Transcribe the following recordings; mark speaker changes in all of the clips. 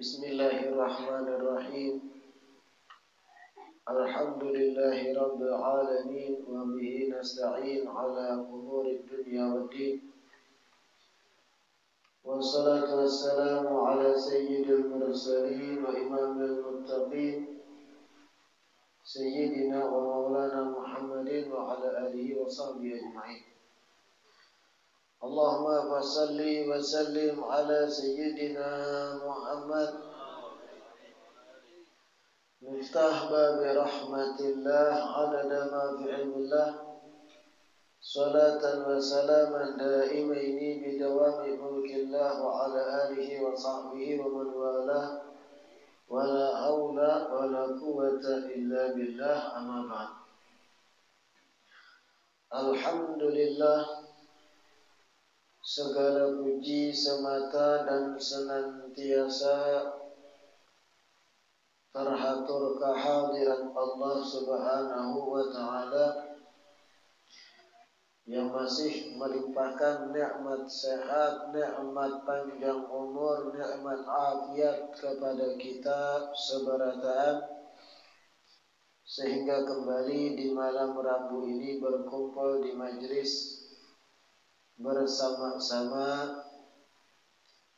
Speaker 1: Bismillahirrahmanirrahim. Alhamdulillahi rabbil alamin wa bihi nasta'in ala umurid dunya waddin. Wassalatu wassalamu ala sayyidil mursalin wa imamil muttaqin sayyidina wa maulana Muhammadin wa ala alihi wa sahbihi ajma'in. Allahumma salli wa sallim ala sayyidina Muhammad miftah babi rahmatillah adada ma fi ilmillah salatan wa salaman daimaini bidawami mulkillah wa ala alihi wa sahbihi wa man walah wa la hawla wa la quwwata illa billah amma ba'd. Alhamdulillah, segala puji semata dan senantiasa terhatur kehadirat Allah Subhanahu wa Ta'ala yang masih melimpahkan nikmat sehat, nikmat panjang umur, nikmat afiat kepada kita seberataan, sehingga kembali di malam Rabu ini berkumpul di majlis bersama-sama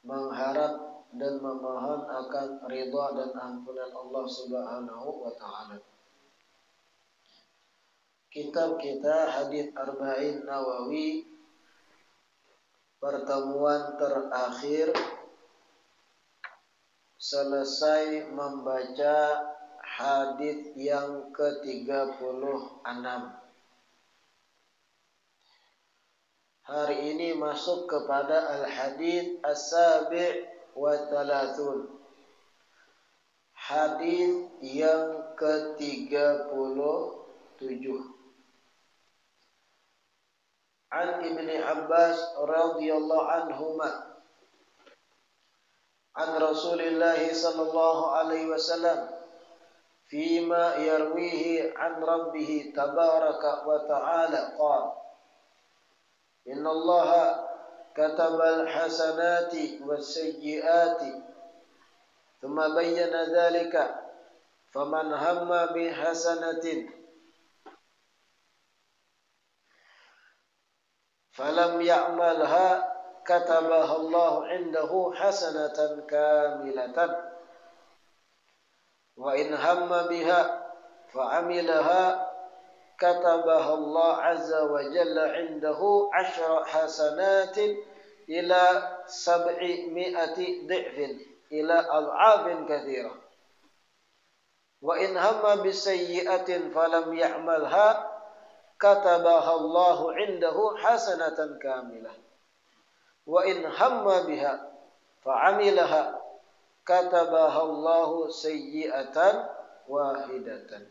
Speaker 1: mengharap dan memohon akan ridha dan ampunan Allah Subhanahu wa Ta'ala. Kitab kita Hadits Arba'in Nawawi, pertemuan terakhir selesai membaca hadits yang ke-36. Hari ini masuk kepada al-hadits as-sabi' wa thalathun. Hadits yang ke-37. An Ibni Abbas radhiyallahu anhuma an Rasulillah sallallahu alaihi wasallam fima yarwihi an rabbih tabaraka wa ta'ala qala inna Allaha katabal hasanati was-sayyiati thumma bayyana dhalika faman hamma bi hasanatin falam ya'malha katabaha Allah 'indahu hasanatan kamilatan wa in hamma biha fa'amilaha katabaha Allah 'azza wa jalla 'indahu 'ashra hasanatin ila 700 dhi'fin ila ad'afin katsirah wa in hamma bisayyi'atin falam ya'malha katabaha Allahu 'indahu hasanatan kamilah wa in hamma biha fa'amilaha katabaha Allahu sayyi'atan wahidatan.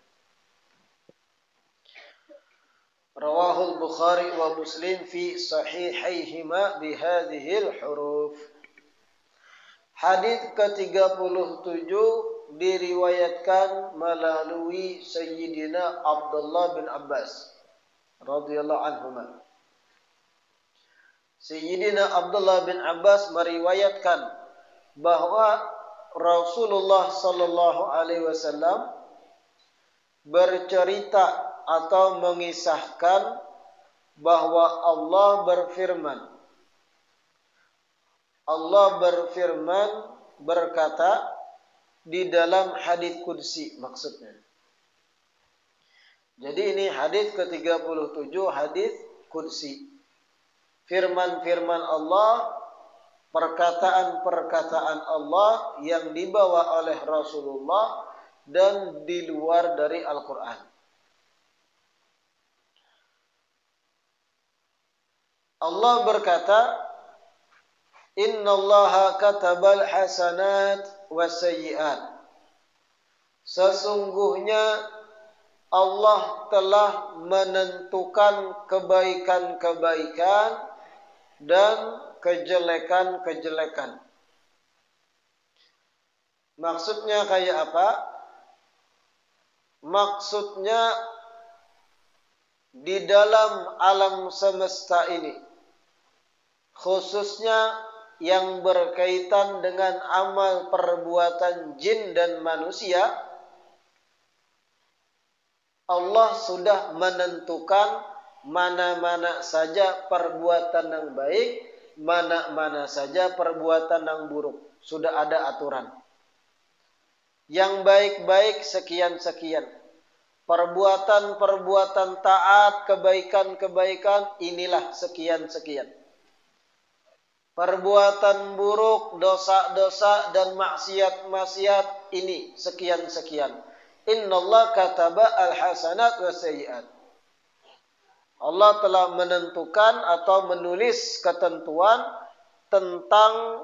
Speaker 1: Rawahul Bukhari wa Muslim fi sahihaihima bihadhil huruf. Hadits ke-37 diriwayatkan melalui Sayyidina Abdullah bin Abbas radhiyallahu anhuma. Sayyidina Abdullah bin Abbas meriwayatkan bahwa Rasulullah sallallahu alaihi wasallam bercerita atau mengisahkan bahwa Allah berfirman berkata di dalam hadits qudsi maksudnya. Jadi ini hadits ke-37 hadits qudsi. Firman-firman Allah, perkataan-perkataan Allah yang dibawa oleh Rasulullah dan di luar dari Al-Quran. Allah berkata, Inna Allaha katabal hasanat wasayyi'at. Sesungguhnya Allah telah menentukan kebaikan-kebaikan dan kejelekan-kejelekan. Maksudnya kayak apa? Maksudnya di dalam alam semesta ini, khususnya yang berkaitan dengan amal perbuatan jin dan manusia, Allah sudah menentukan mana-mana saja perbuatan yang baik, mana-mana saja perbuatan yang buruk. Sudah ada aturan. Yang baik-baik sekian-sekian. Perbuatan-perbuatan taat, kebaikan-kebaikan, inilah sekian-sekian. Perbuatan buruk, dosa-dosa dan maksiat-maksiat, ini sekian-sekian. Innallaha kataba al-hasanat wa sayyi'at. Allah telah menentukan atau menulis ketentuan tentang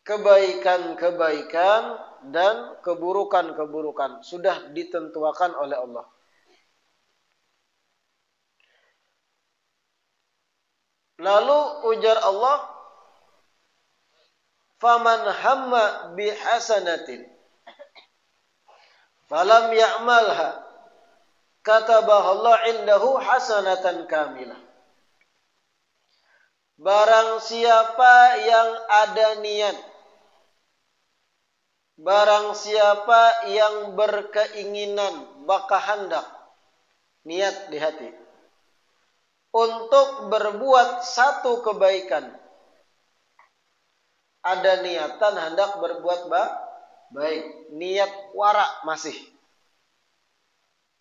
Speaker 1: kebaikan-kebaikan dan keburukan-keburukan. Sudah ditentukan oleh Allah. Lalu ujar Allah, faman hamma bihasanatin falam ya'malha katabaha Allah indahu hasanatan kamilah. Barang siapa yang ada niat, barang siapa yang berkeinginan, bakahandak, niat di hati, untuk berbuat satu kebaikan. Ada niatan hendak berbuat baik. Niat warak masih.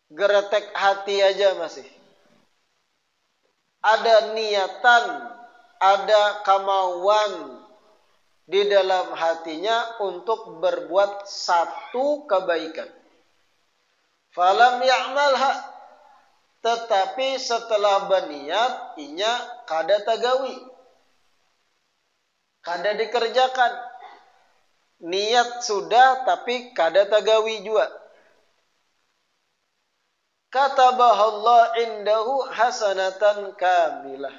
Speaker 1: Geretek hati aja masih. Ada niatan, ada kemauan di dalam hatinya untuk berbuat satu kebaikan. Falam ya'malha, tetapi setelah berniat, inya kada tagawi, kada dikerjakan. Niat sudah, tapi kada tagawi juga. Katabaha Allah indahu hasanatan kamilah.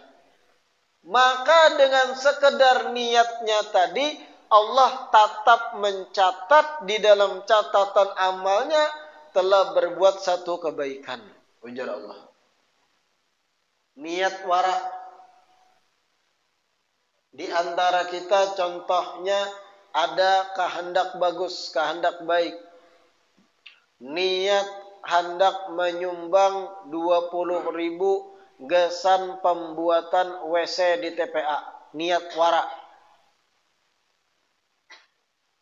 Speaker 1: Maka dengan sekedar niatnya tadi, Allah tetap mencatat di dalam catatan amalnya telah berbuat satu kebaikan. Ujar Allah. Niat warak. Di antara kita contohnya ada kehendak bagus, kehendak baik. Niat hendak menyumbang 20.000 gesan pembuatan WC di TPA. Niat warak.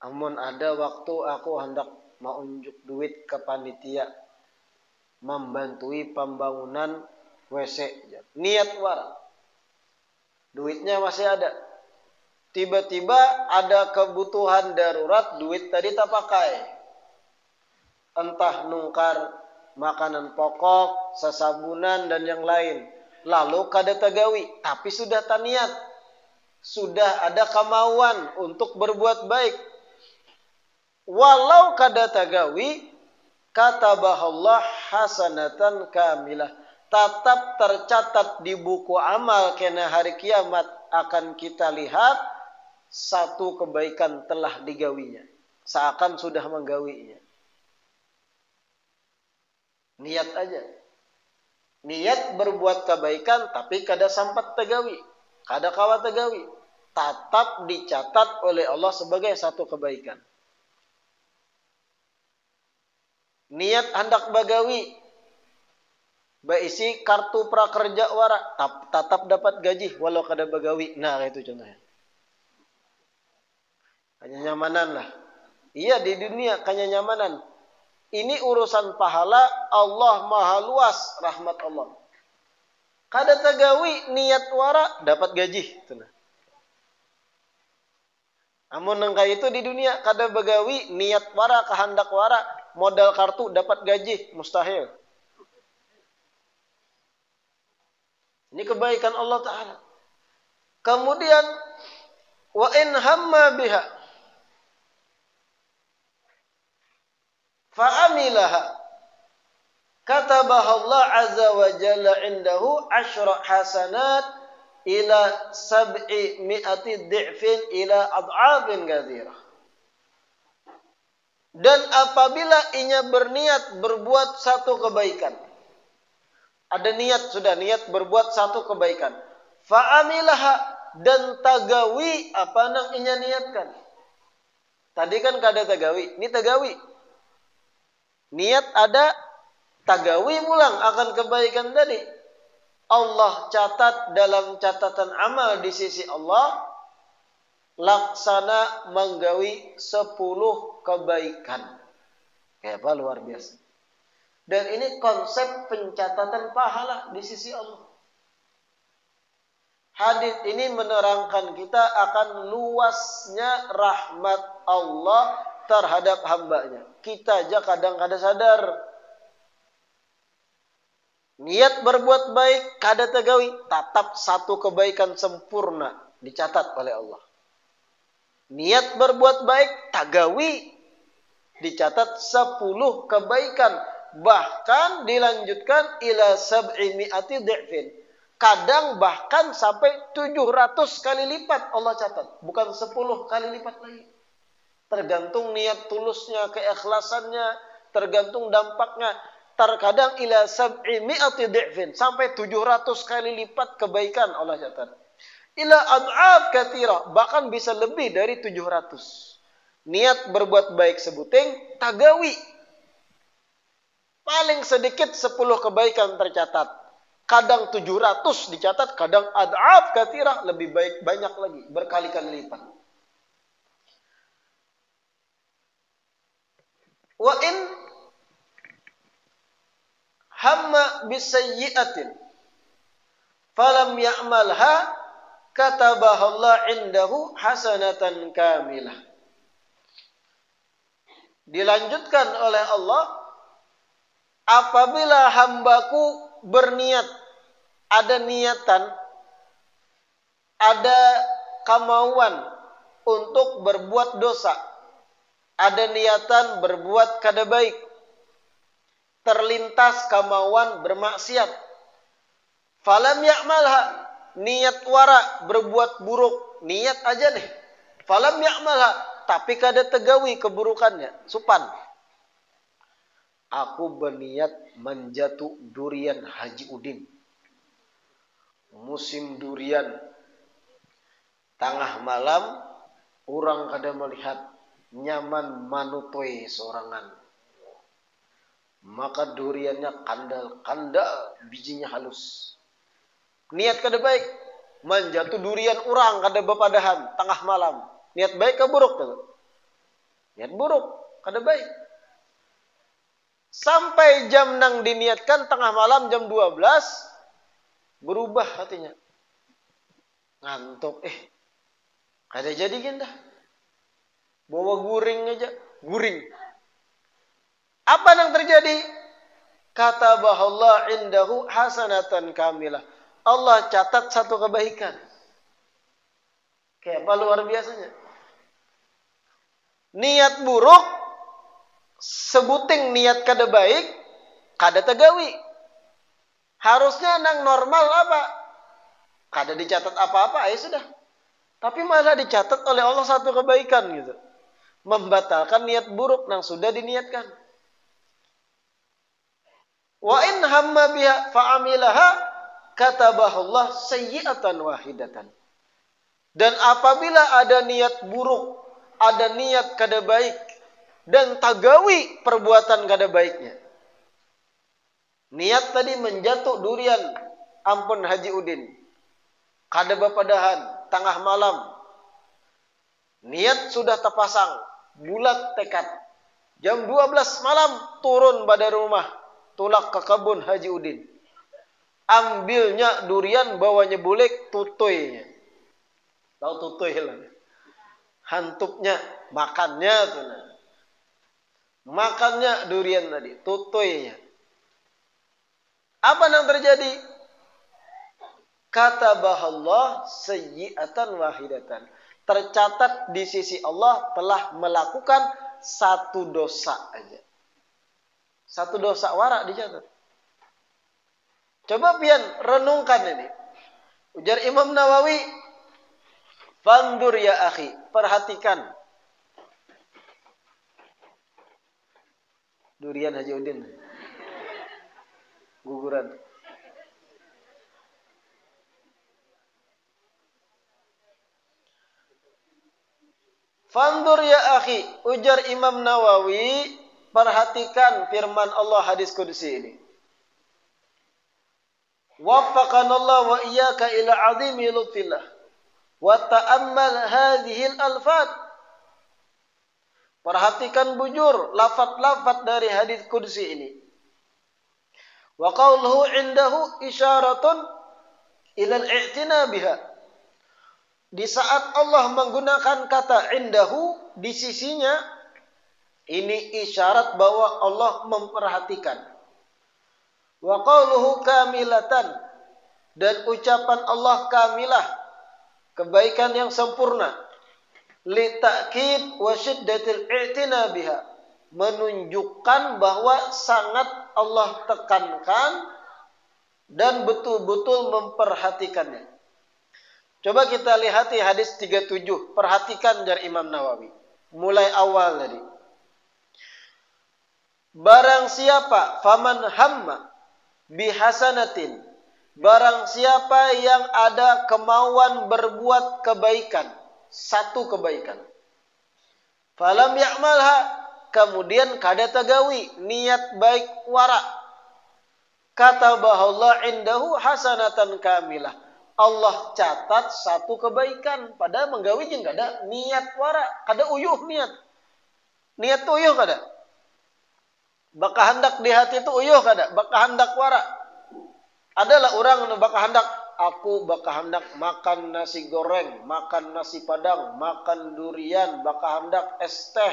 Speaker 1: Amun ada waktu aku hendak mau unjuk duit ke panitia, membantui pembangunan WC. Niat warak. Duitnya masih ada. Tiba-tiba ada kebutuhan darurat, duit tadi tak pakai. Entah nungkar makanan pokok, sesabunan dan yang lain. Lalu kada tagawi, tapi sudah taniat. Sudah ada kemauan untuk berbuat baik. Walau kada tagawi, katabahallah hasanatan kamilah. Tetap tercatat di buku amal kena hari kiamat akan kita lihat satu kebaikan telah digawinya. Seakan sudah menggawinya. Niat aja. Niat berbuat kebaikan tapi kada sampat tegawi. Kada kawa tegawi. Tetap dicatat oleh Allah sebagai satu kebaikan. Niat hendak bagawi. Baisi kartu prakerja warak, tetap dapat gaji walau kada bagawi. Nah, itu contohnya. Kenyamanan lah. Iya, di dunia kenyamanan. Ini urusan pahala, Allah maha luas rahmat Allah. Kada tagawi niat warak dapat gaji. Amun nangka itu di dunia kada bagawi niat warak, kehendak warak, modal kartu dapat gaji, mustahil. Ini kebaikan Allah Ta'ala. Kemudian, wa in hamma biha fa'amilaha katabaha Allah azza wa jalla indahu 10 hasanat ila 700 dhi'fin ila ad'afin katsirah. Dan apabila inya berniat berbuat satu kebaikan, ada niat, sudah niat berbuat satu kebaikan, fa'amilaha, dan tagawi apa nang inya niatkan. Tadi kan kada tagawi, ini tagawi. Niat ada, tagawi mulang akan kebaikan tadi. Allah catat dalam catatan amal di sisi Allah, laksana menggawi 10 kebaikan. Kayak apa luar biasa. Dan ini konsep pencatatan pahala di sisi Allah. Hadis ini menerangkan kita akan luasnya rahmat Allah terhadap hambanya. Kita aja kadang-kadang sadar. Niat berbuat baik kada tagawi, tetap satu kebaikan sempurna dicatat oleh Allah. Niat berbuat baik tagawi dicatat 10 kebaikan, bahkan dilanjutkan ila 700 dhifin. Kadang bahkan sampai 700 kali lipat Allah catat, bukan 10 kali lipat lagi. Tergantung niat tulusnya, keikhlasannya, tergantung dampaknya. Terkadang ila 700 dhifin, sampai 700 kali lipat kebaikan Allah catat. Ila ad'af katsira, bahkan bisa lebih dari 700. Niat berbuat baik sebuting tagawi. Paling sedikit 10 kebaikan tercatat. Kadang 700 dicatat, kadang ad'af katsira, lebih baik banyak lagi, berkali-kali lipat. Wa in hamma bisayyi'atin falam ya'malha katabahallah indahu hasanatan kamilah. Dilanjutkan oleh Allah, apabila hambaku berniat, ada niatan, ada kemauan untuk berbuat dosa, ada niatan berbuat kada baik, terlintas kemauan bermaksiat, falam ya'malha, niat wara berbuat buruk, niat aja nih, falam ya'malha, tapi kada tegawi keburukannya, supan. Aku berniat menjatuh durian Haji Udin. Musim durian, tengah malam, orang kada melihat, nyaman manutoi sorangan. Maka duriannya kandal, bijinya halus. Niat kada baik, menjatuh durian orang kada bepadahan, tengah malam. Niat baik ke buruk? Niat buruk, kada baik. Sampai jam nang diniatkan tengah malam jam 12, berubah hatinya. Ngantuk, kada jadi gindah. Bawa guring aja, guring. Apa yang terjadi? Kata bahwa indahu hasanatan kamilah. Allah catat satu kebaikan. Kayak apa luar biasanya. Niat buruk, sebuting niat kada baik, kada tegawi. Harusnya nang normal apa? Kada dicatat apa-apa, ya sudah. Tapi malah dicatat oleh Allah satu kebaikan gitu. Membatalkan niat buruk nang sudah diniatkan. Wa in hamma biha fa'amilaha katabahullah sayyi'atan wahidatan. Dan apabila ada niat buruk, ada niat kada baik, dan tagawi perbuatan kada baiknya. Niat tadi menjatuh durian, ampun Haji Udin. Kada bepadahan, tengah malam. Niat sudah terpasang, bulat tekad. Jam 12 malam turun pada rumah, tulak ke kebun Haji Udin. Ambilnya durian, bawanya bulik, tutuinya. Tahu tutuy lah. Hantupnya, makannya tuh. Makannya durian tadi, tutuynya. Apa yang terjadi? Kata bahwa sayyi'atan wahidatan. Tercatat di sisi Allah telah melakukan satu dosa aja. Satu dosa warak dicatat. Coba pian renungkan ini. Ujar Imam Nawawi, fandur ya akhi, perhatikan. Durian Haji Udin. Guguran. Fandur ya akhi, ujar Imam Nawawi, perhatikan firman Allah hadis qudsi ini. Waffaqanallahu wa iyyaka ila azimi lutfillah wa ta'ammal hadhil alfat. Perhatikan bujur lafaz-lafaz dari hadis qudsi ini. Wa qawluhu indahu isyaratun ila al-i'tina biha. Di saat Allah menggunakan kata indahu, di sisinya, ini isyarat bahwa Allah memperhatikan. Wa qawluhu kamilatan, dan ucapan Allah kamilah, kebaikan yang sempurna. Li ta'kid wa syiddatil i'tina biha, menunjukkan bahwa sangat Allah tekankan dan betul-betul memperhatikannya. Coba kita lihat hadis 37, perhatikan dari Imam Nawawi. Mulai awal tadi. Barang siapa faman hamma bihasanatin, barang siapa yang ada kemauan berbuat kebaikan, satu kebaikan, falam ya'malha, kemudian kada tagawi, niat baik wara, kata bahwa indahu hasanatan kamilah, Allah catat satu kebaikan, padahal menggawi jeung kada niat wara, kada uyuh niat tuh uyuh kada, baka hendak di hati itu uyuh kada, baka hendak wara. Adalah orang nu baka hendak, aku baka hendak makan nasi goreng, makan nasi padang, makan durian, baka hendak es teh,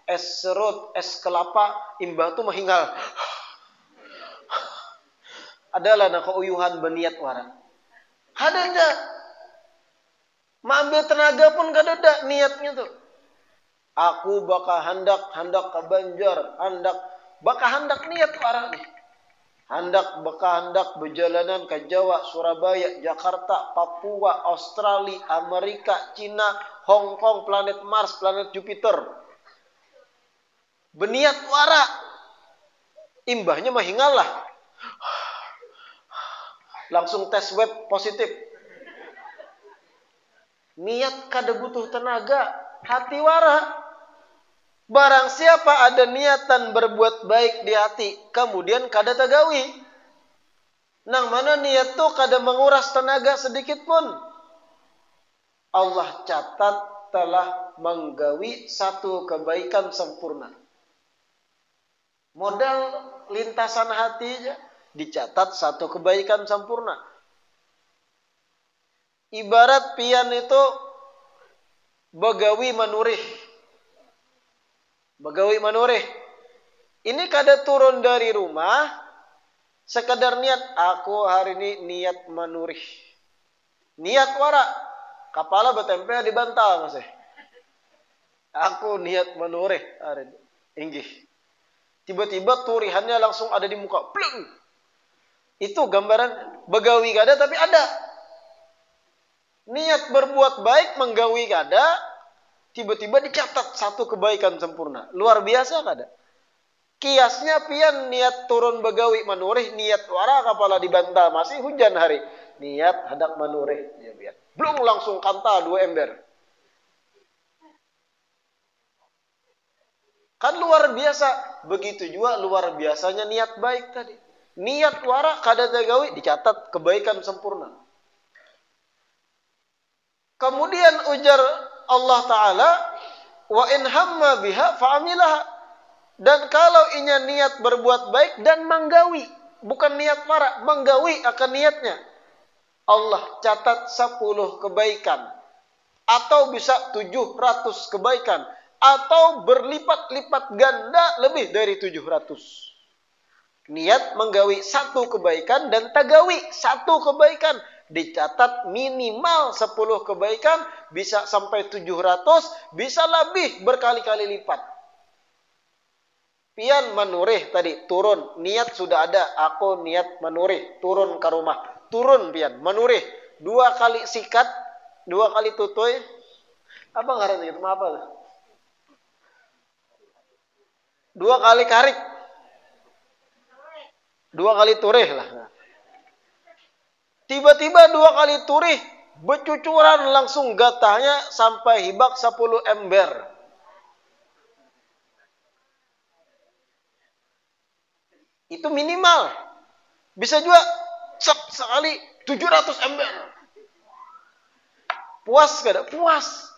Speaker 1: es serut, es kelapa, imbah tu mahinggal. Adalah na keuyuhan berniat wara. Hadada. Maambil tenaga pun kadada niatnya tuh. Aku baka hendak ke Banjar, baka hendak niat wara nih. Hendak berjalanan ke Jawa, Surabaya, Jakarta, Papua, Australia, Amerika, Cina, Hong Kong, planet Mars, planet Jupiter. Berniat wara. Imbahnya mahingal lah. Langsung tes web positif. Niat kada butuh tenaga, hati wara. Barang siapa ada niatan berbuat baik di hati, kemudian kada tagawi, nang mana niat tu kada menguras tenaga sedikit pun, Allah catat telah menggawi satu kebaikan sempurna. Modal lintasan hati aja dicatat satu kebaikan sempurna. Ibarat pian itu begawi manurih. Begawi manurih. Ini kada turun dari rumah, sekadar niat, aku hari ini niat manurih. Niat wara, kepala bertempel di bantal masih. Aku niat manurih hari ini. Inggih. Tiba-tiba turihannya langsung ada di muka. Pleng. Itu gambaran begawi kada tapi ada. Niat berbuat baik menggawi kada, tiba-tiba dicatat satu kebaikan sempurna. Luar biasa kada? Kiasnya pian niat turun begawi manurih, niat wara kepala di bantal, masih hujan hari. Niat hendak manurih, ya biar. Belum langsung kanta 2 ember. Kan luar biasa. Begitu juga luar biasanya niat baik tadi. Niat wara kada tagawi dicatat kebaikan sempurna. Kemudian ujar Allah Ta'ala, wa in hamma biha fa'amilaha. Dan kalau inya niat berbuat baik dan menggawi, bukan niat wara, menggawi akan niatnya, Allah catat 10 kebaikan, atau bisa 700 kebaikan, atau berlipat-lipat ganda lebih dari 700. Niat menggawi satu kebaikan dan tagawi satu kebaikan, dicatat minimal 10 kebaikan, bisa sampai 700, bisa lebih berkali-kali lipat. Pian manurih tadi turun, niat sudah ada, aku niat manurih, turun ke rumah, turun pian manurih, 2 kali sikat, 2 kali tutuy, apa ngaran itu, apa? 2 kali karik, 2 kali turih lah. Tiba-tiba 2 kali turih Becucuran langsung gatahnya sampai hibak 10 ember. Itu minimal. Bisa juga sekali 700 ember. Puas kada? Puas.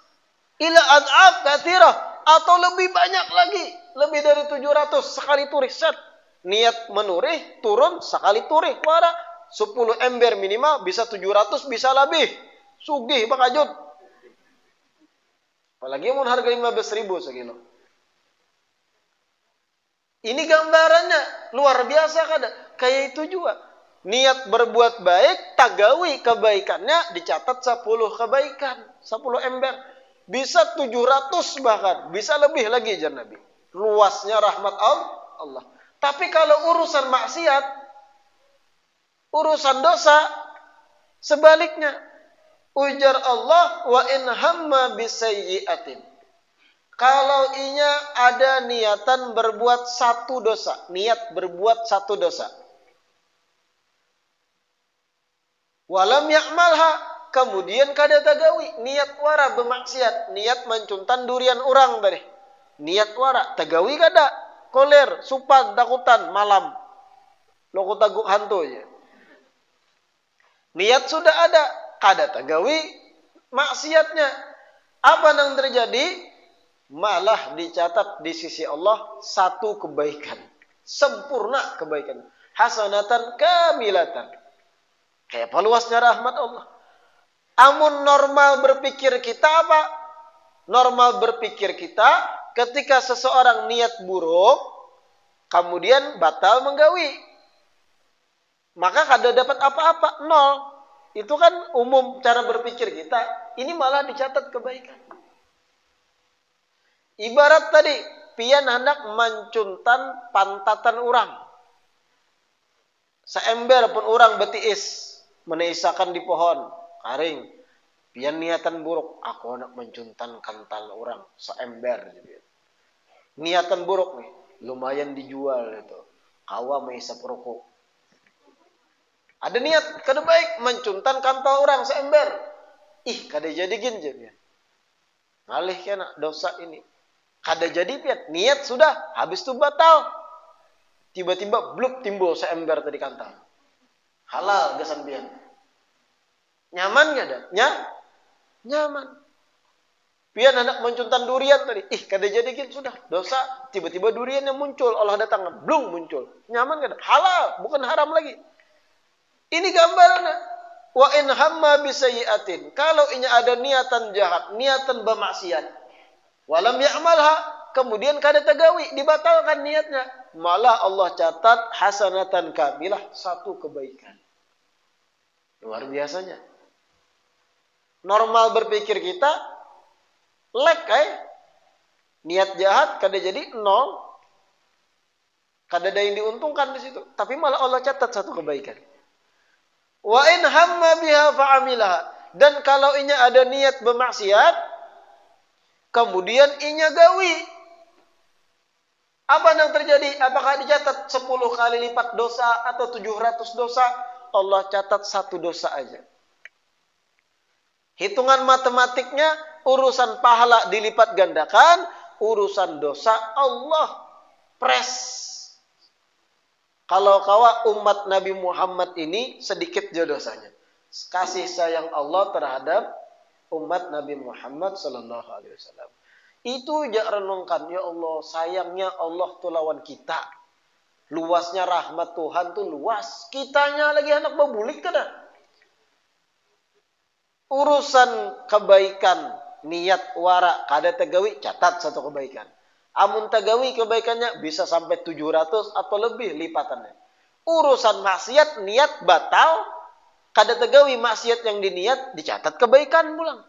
Speaker 1: Ila ad'af katsirah, atau lebih banyak lagi, lebih dari 700 sekali turih set. Niat menurih, turun sekali turih, wara 10 ember minimal, bisa 700, bisa lebih. Sugih Bang Ajud. Apalagi mau harga 15.000 sekilo. Ini gambarannya luar biasa kada? Kayak itu juga. Niat berbuat baik, tagawi kebaikannya dicatat 10 kebaikan, 10 ember. Bisa 700 bahkan, bisa lebih lagi jar Nabi. Luasnya rahmat Allah. Tapi kalau urusan maksiat, urusan dosa, sebaliknya. Ujar Allah, wa in hamma bisayyi'atin. Kalau inya ada niatan berbuat satu dosa, niat berbuat satu dosa. Walam ya'malha, kemudian kada tagawi, niat wara bermaksiat, niat mencuntan durian orang tadi. Niat wara, tagawi kada, koler, supan, takutan, malam. Loko taguk hantu aja. Niat sudah ada, kada tagawi, maksiatnya. Apa yang terjadi? Malah dicatat di sisi Allah satu kebaikan. Sempurna kebaikan. Hasanatan kamilatan. Kayak apa luasnya rahmat Allah. Amun normal berpikir kita apa? Normal berpikir kita ketika seseorang niat buruk, kemudian batal menggawi. Maka kada dapat apa-apa, nol. Itu kan umum cara berpikir kita. Ini malah dicatat kebaikan. Ibarat tadi, pian hendak mencuntan pantatan orang. Seember pun orang betiis, meneisakan di pohon, karing. Pian niatan buruk, aku hendak mencuntan kantal orang, seember. Niatan buruk nih, lumayan dijual itu. Kawa meisap rokok. Ada niat, kada baik, mencuntan kantal orang, seember. Ih, kada jadi gin jadi. Ngalih kena dosa ini. Kada jadi pian, niat sudah, habis itu batal. Tiba-tiba bluk timbul seember tadi kantal. Halal gasan pian. Nyaman gak ada? Nyaman. Pian anak mencuntan durian tadi. Ih, kada jadi gin sudah, dosa. Tiba-tiba durian yang muncul, Allah datang, blung muncul. Nyaman gak ada? Halal, bukan haram lagi. Ini gambarannya. Wa in hamma bisayyi'atin. Kalau ini ada niatan jahat, niatan bermaksiat. Walam ya'malha, kemudian kada tagawi, dibatalkan niatnya. Malah Allah catat hasanatan kamilah, satu kebaikan. Luar biasanya. Normal berpikir kita, niat jahat kada jadi nol. Kada ada yang diuntungkan di situ. Tapi malah Allah catat satu kebaikan. Wa in hamma biha fa'amilaha. Dan kalau inya ada niat bermaksiat, kemudian inya gawi. Apa yang terjadi? Apakah dicatat 10 kali lipat dosa atau 700 dosa? Allah catat satu dosa aja. Hitungan matematiknya, urusan pahala dilipat gandakan, urusan dosa Allah pres. Kalau kawa umat Nabi Muhammad ini sedikit je dosanya. Kasih sayang Allah terhadap umat Nabi Muhammad sallallahu alaihi wasallam. Itu jak renungkan, ya Allah, sayangnya Allah tuh lawan kita. Luasnya rahmat Tuhan tuh luas. Kitanya lagi anak babulik kada. Urusan kebaikan, niat wara kada tagawi, catat satu kebaikan. Amun tagawi kebaikannya bisa sampai 700 atau lebih lipatannya. Urusan maksiat, niat batal, kada tagawi maksiat yang diniat, dicatat kebaikan pulang.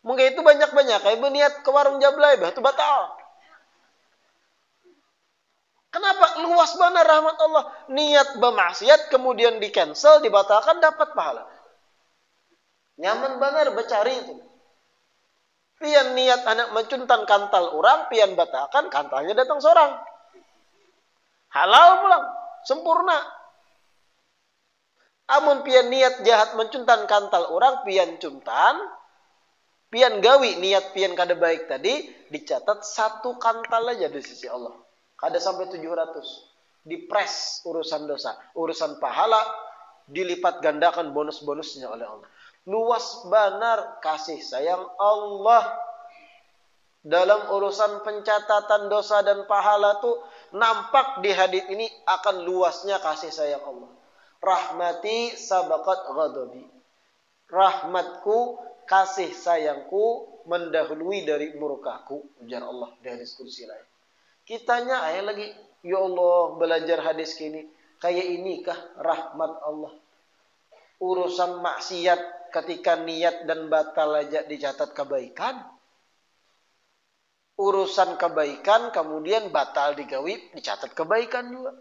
Speaker 1: Mungkin itu banyak-banyak. Kayak berniat ke warung jablay, itu batal. Kenapa? Luas benar rahmat Allah. Niat bermaksiat, kemudian di cancel, dibatalkan, dapat pahala. Nyaman benar bercari itu. Pian niat anak mencuntan kantal orang, pian batalkan, kantalnya datang seorang. Halal pulang, sempurna.
Speaker 2: Amun pian niat jahat mencuntan kantal orang, pian cuntan, pian gawi niat pian kada baik tadi, dicatat 1 kantal aja di sisi Allah. Kada sampai 700. Dipres urusan dosa, urusan pahala dilipat gandakan bonus-bonusnya oleh Allah. Luas benar kasih sayang Allah dalam urusan pencatatan dosa dan pahala tuh nampak di hadits ini akan luasnya kasih sayang Allah. Rahmati sabaqat ghadabi. Rahmatku, kasih sayangku mendahului dari murkaku, ujar Allah di hadis kursi lain. Kitanya ayat lagi, ya Allah belajar hadis kini, kayak inikah rahmat Allah? Urusan maksiat ketika niat dan batal aja dicatat kebaikan. Urusan kebaikan kemudian batal digawi dicatat kebaikan juga.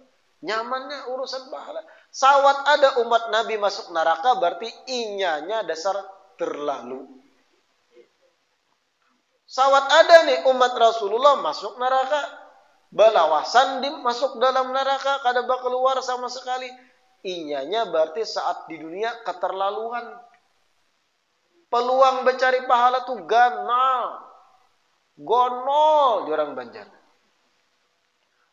Speaker 2: Nyamannya urusan pahala. Sawat ada umat Nabi masuk neraka berarti inyanya dasar terlalu. Sawat ada nih umat Rasulullah masuk neraka, balawasan masuk dalam neraka, kada bakal keluar sama sekali. Inyanya berarti saat di dunia keterlaluan. Peluang mencari pahala tuh ganal, gonol di orang Banjar.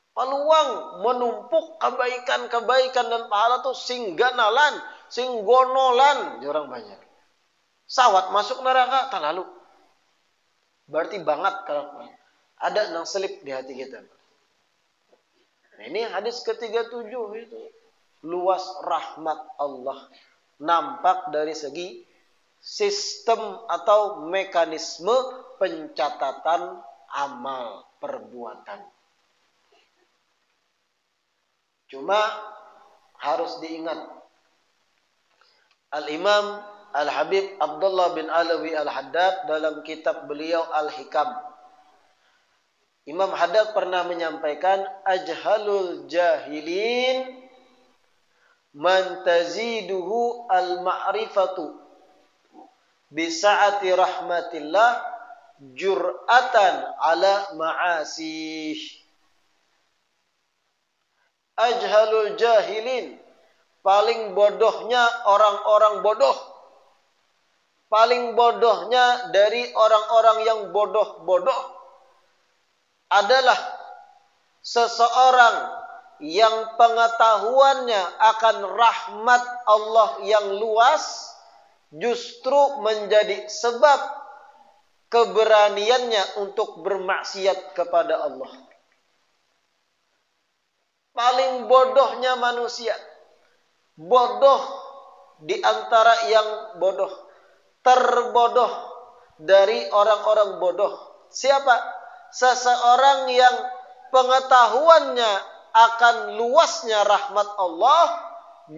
Speaker 2: Peluang menumpuk kebaikan-kebaikan dan pahala tuh sing ganalan, sing gonolan di orang Banjar. Sawat masuk neraka tak lalu. Berarti banget kalau ada nang selip di hati kita. Nah, ini hadis ke-37 itu. Luas rahmat Allah nampak dari segi sistem atau mekanisme pencatatan amal perbuatan. Cuma harus diingat, Al-Imam Al-Habib Abdullah bin Alawi Al-Haddad dalam kitab beliau Al-Hikam, Imam Haddad pernah menyampaikan, ajhalul jahilin man taziduhu al-ma'rifatu bisa'ati rahmatillah jur'atan ala ma'asih. Ajhalul jahilin, paling bodohnya orang-orang bodoh, paling bodohnya dari orang-orang yang bodoh-bodoh adalah seseorang yang pengetahuannya akan rahmat Allah yang luas justru menjadi sebab keberaniannya untuk bermaksiat kepada Allah. Paling bodohnya manusia, bodoh di antara yang bodoh, terbodoh dari orang-orang bodoh. Siapa? Seseorang yang pengetahuannya akan luasnya rahmat Allah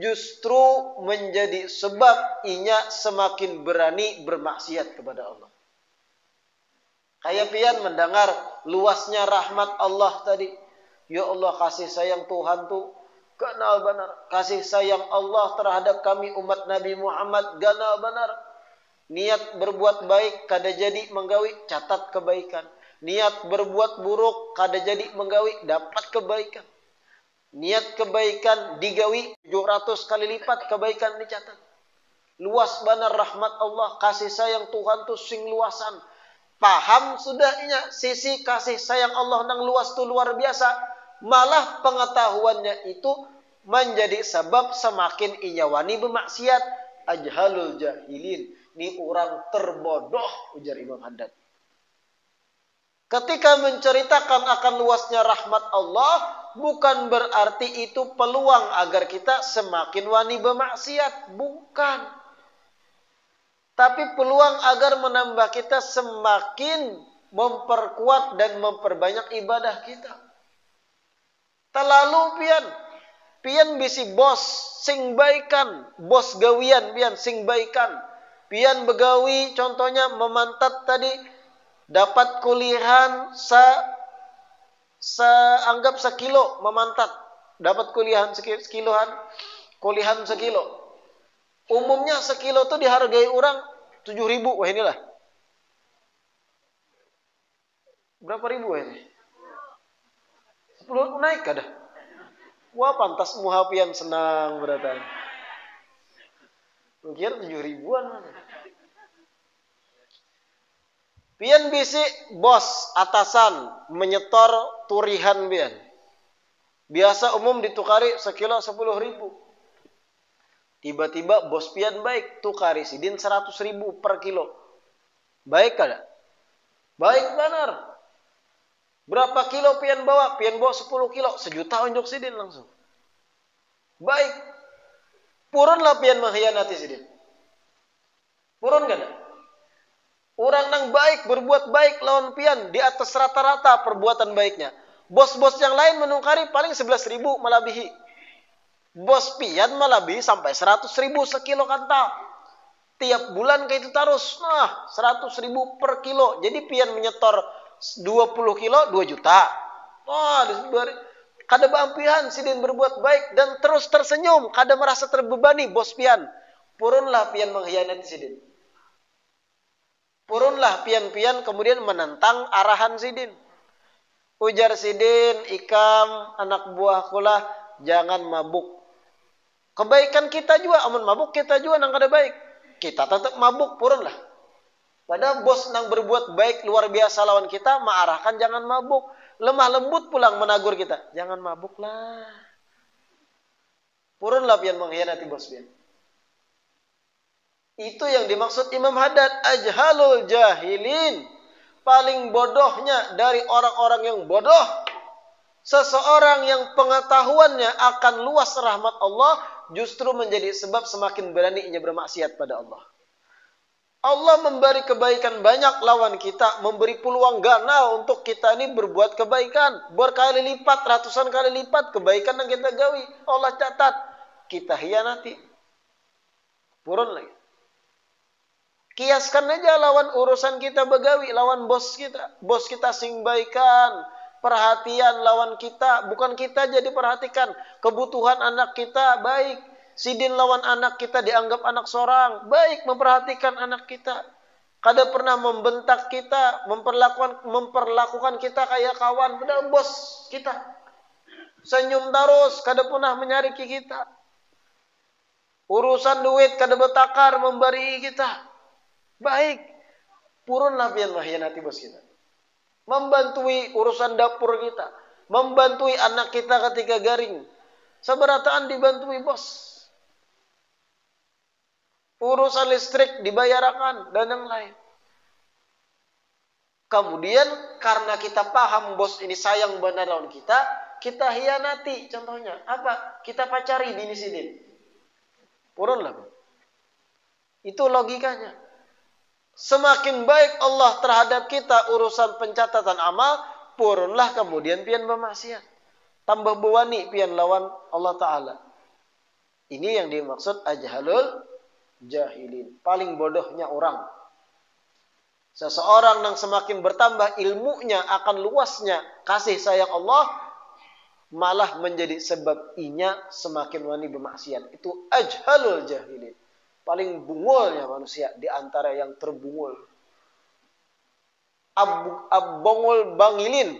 Speaker 2: justru menjadi sebab inya semakin berani bermaksiat kepada Allah. Kayak pian mendengar luasnya rahmat Allah tadi. Ya Allah, kasih sayang Tuhan tuh ganal benar. Kasih sayang Allah terhadap kami umat Nabi Muhammad ganal benar. Niat berbuat baik kada jadi menggawi, catat kebaikan. Niat berbuat buruk kada jadi menggawi, dapat kebaikan. Niat kebaikan digawi 700 kali lipat kebaikan dicatat. Luas benar rahmat Allah, kasih sayang Tuhan tuh sing luasan. Paham sudahnya sisi kasih sayang Allah nang luas tuh luar biasa. Malah pengetahuannya itu menjadi sebab semakin inyawani bermaksiat. Ajhalul jahilin, ini orang terbodoh, ujar Imam Haddad. Ketika menceritakan akan luasnya rahmat Allah, bukan berarti itu peluang agar kita semakin wani bermaksiat, bukan. Tapi peluang agar menambah kita semakin memperkuat dan memperbanyak ibadah kita. Terlalu pian bisi bos sing baikan, bos gawian pian sing baikan. Pian begawi contohnya memantat tadi dapat kuliahan anggap sekilo memantat, dapat kuliahan sekilohan, kuliahan sekilo. Umumnya sekilo tuh dihargai orang 7.000, wah inilah. Berapa ribu ini? 10 naik kada? Wah pantas muhafian senang beratan. Kira 7 ribuan mana? Pian bisi bos atasan menyetor turihan pian. Biasa umum ditukari sekilo 10 ribu. Tiba-tiba bos pian baik, tukari sidin 100 ribu per kilo. Baik kada? Baik benar. Berapa kilo pian bawa? Pian bawa 10 kilo, 1 juta unjuk sidin langsung. Baik. Purunlah pian mengkhianati sidin. Purun kada? Orang nang baik berbuat baik lawan pian di atas rata-rata perbuatan baiknya. Bos-bos yang lain menukari paling 11 ribu melebihi. Bos pian melebihi sampai 100 ribu sekilo kanta. Tiap bulan kayak itu terus. Nah, 100 ribu per kilo. Jadi pian menyetor 20 kilo 2 juta. Wah, kada beampihan sidin berbuat baik dan terus tersenyum. Kada merasa terbebani bos pian. Purunlah pian mengkhianati sidin. Purunlah pian-pian kemudian menentang arahan sidin. Ujar sidin, ikam anak buah kula jangan mabuk. Kebaikan kita juga, amun mabuk kita juga nang kada baik. Kita tetap mabuk, purunlah. Padahal bos nang berbuat baik luar biasa lawan kita, mengarahkan jangan mabuk. Lemah lembut pulang menagur kita, jangan mabuk lah. Purunlah pian mengkhianati bos pian. Itu yang dimaksud Imam Haddad, ajhalul jahilin. Paling bodohnya dari orang-orang yang bodoh. Seseorang yang pengetahuannya akan luas rahmat Allah justru menjadi sebab semakin beraninya bermaksiat pada Allah. Allah memberi kebaikan banyak lawan kita, memberi peluang gana untuk kita ini berbuat kebaikan. Berkali lipat, ratusan kali lipat kebaikan yang kita gawi. Allah catat, kita hianati. Purun lagi. Kiaskan aja lawan urusan kita begawi, lawan bos kita. Bos kita sing baikan, perhatian lawan kita. Bukan kita jadi perhatikan. Kebutuhan anak kita baik. Sidin lawan anak kita dianggap anak seorang. Baik memperhatikan anak kita. Kada pernah membentak kita, memperlakukan kita kayak kawan. Padahal bos kita. Senyum terus, kada pernah menyariki kita. Urusan duit kada betakar memberi kita. Baik, purunlah pian mengkhianati bos kita. Membantui urusan dapur kita. Membantui anak kita ketika garing. Seberataan dibantui bos. Urusan listrik dibayarkan dan yang lain. Kemudian karena kita paham bos ini sayang benar lawan kita, kita hianati. Contohnya apa? Kita pacari bini sidin. Purunlah. Itu logikanya. Semakin baik Allah terhadap kita urusan pencatatan amal, purunlah kemudian pian bermaksiat. Tambah bewani pian lawan Allah Ta'ala. Ini yang dimaksud ajhalul jahilin. Paling bodohnya orang. Seseorang yang semakin bertambah ilmunya akan luasnya kasih sayang Allah, malah menjadi sebab inya semakin wani bermaksiat. Itu ajhalul jahilin. Paling bungulnya manusia di antara yang terbungul. Abongul bangilin.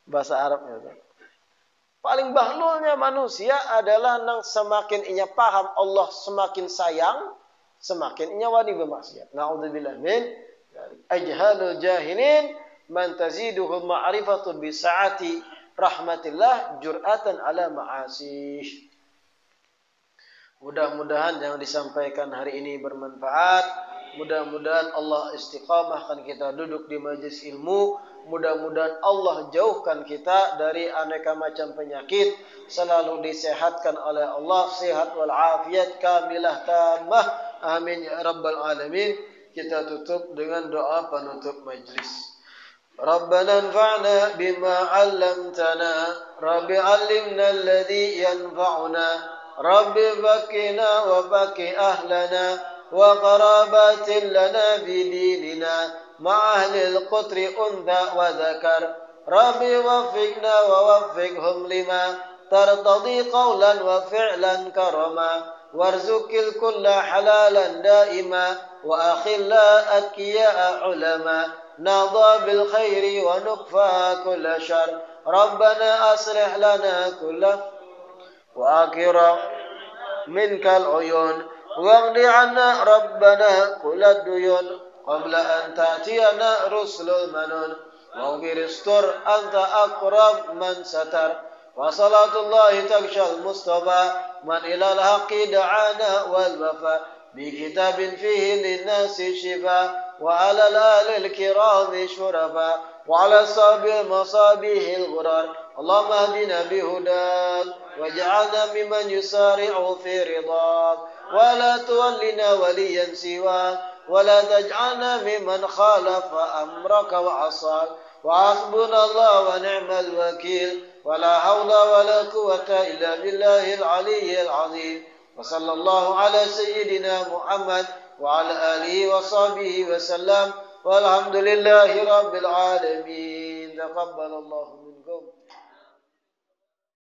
Speaker 2: Bahasa Arabnya. Paling bahlulnya manusia adalah nang semakin inya paham Allah semakin sayang, semakin inya wani bermaksiat. Na'udzubillah min ajhalul jahilin man taziduhu ma'rifatu bi sa'ati rahmatillah jur'atan ala ma'asih. Mudah-mudahan yang disampaikan hari ini bermanfaat. Mudah-mudahan Allah istiqamahkan kita duduk di majlis ilmu. Mudah-mudahan Allah jauhkan kita dari aneka macam penyakit. Selalu disehatkan oleh Allah. Sehat wal afiat kamilah tamah. Amin ya rabbal alamin. Kita tutup dengan doa penutup majlis. Rabbana anfa'na bima 'allamtana. Rabbi 'allimna alladhi yanfa'una. Rabbi bakina wa baki ahlana wa qarabatin lana bidinina ma'ahlil qutri untha wa dhakar. Rabbi wafiqna wa wafiqhum lima tartadi qawlan wa fi'lan karama warzukil kulla halalan daima wa akhilla atkiya ulama nadha bil khairi wa nukfa kulla syar. Rabbana aslih lana kulla wa akhirah
Speaker 1: منك العيون واغض عنا ربنا كل الديون قبل أن تأتينا رسل المنون واغفر استر أنت أقرب من ستر وصلاة الله تغشى المصطفى من إلى الحق دعانا والوفاء بكتاب فيه للناس شفاء وعلى الآل الكرام شرفاء وعلى الصحب مصابيح الغرار اللهم اهدنا بهداك واجعلنا ممن يسارع في رضاك ولا تولنا وليا سواك ولا تجعلنا ممن خالف أمرك وعصاك وحسبنا الله ونعم الوكيل ولا حول ولا قوة إلا بالله العلي العظيم وصلى الله على سيدنا محمد وعلى آله وصحبه وسلم والحمد لله رب العالمين تقبل الله منكم